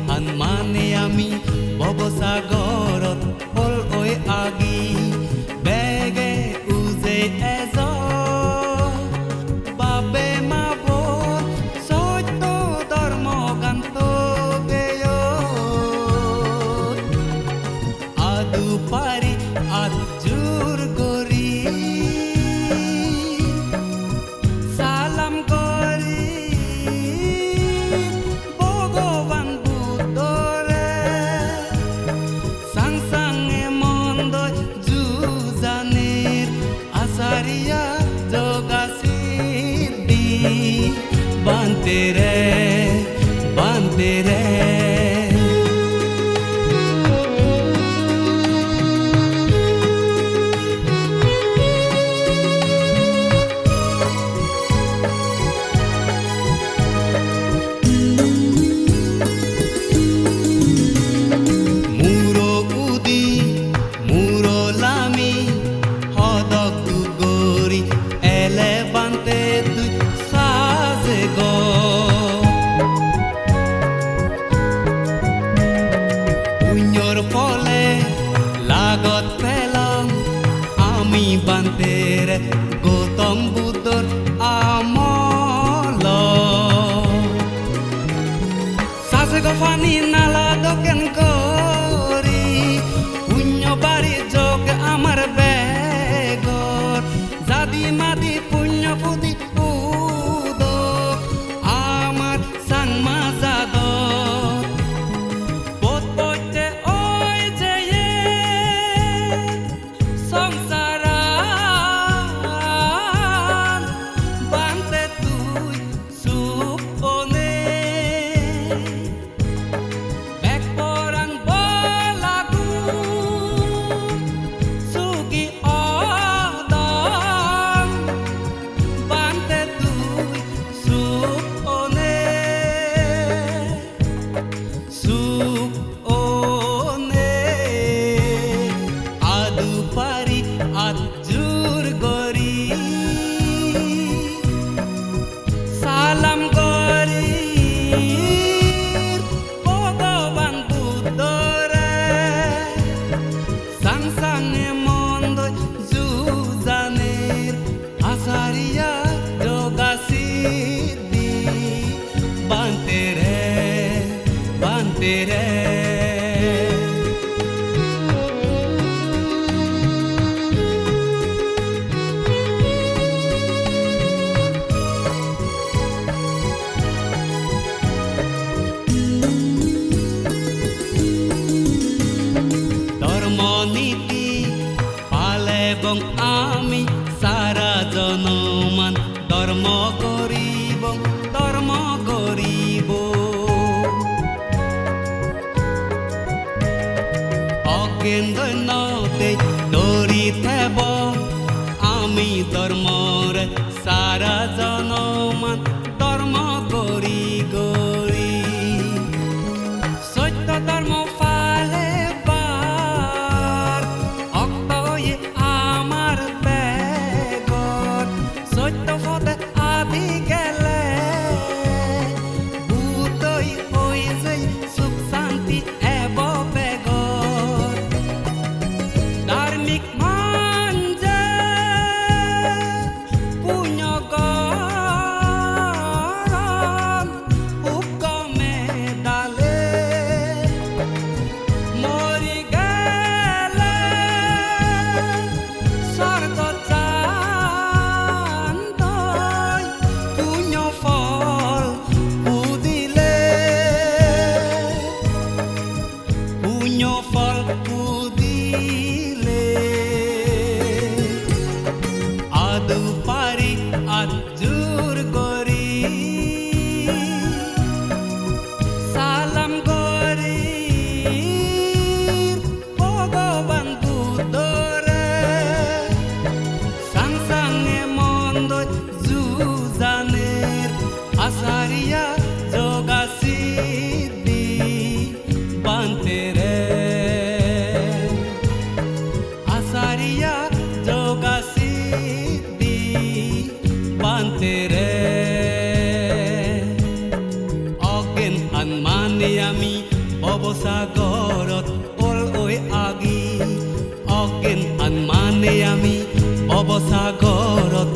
হান মানে আমি ভৱসাগৰত হ'ল ঐ আগি বেগে উজে এজ বাবে মাব সত্য ধৰ্ম গান্ত গেয় আদু পাৰি আজুৰ গৰি সালাম কৰি ভগৱান বুদ্ধৰে সাংসাঙে মন্দ যুজানিৰ আচাৰিয়া জগাচিৰ দি বান্তেৰে বান্তেৰে ফলে লাগত পেলাম আমি বান্তেৰে গৌতম বুদ্ধৰ আমল সাজে গফানি নালা দোকান কৰি পুণ্য বাৰী যোগ আমাৰ বেগৰ জাদি মাদি পুণ্য পুদি উদক আমাৰ চাং মাজাদ আজুৰ গৰি সালাম কৰি ভগৱান বুদ্ধৰে সাংসাঙে মন্দ যুজানিৰ আচাৰিয়া জগাচিৰ দি বান্তেৰে বান্তেৰে নীতি পালে বং আমি সাৰা জনমান ধৰ্ম কৰিব অজ্ঞান দৈন্যতে দৌৰি থেব আমি ধৰ্মৰে সাৰা জনমান ধৰ্ম কৰি গৰি সত্য ধৰ্ম ফালে আদু পাৰি আজুৰ গৰি সালাম কৰি ভগৱান বুদ্ধৰে সাংসাঙে মন্দ যুজানিৰ আচাৰিয়া জগাচিৰ দি বান্তেৰে আচাৰিয়া জগাচিৰ দি বান্তেৰে অজ্ঞান হান মানে আমি ভৱসাগৰত পল ঐ আগি অজ্ঞান আন মানে আমি ভৱসাগৰত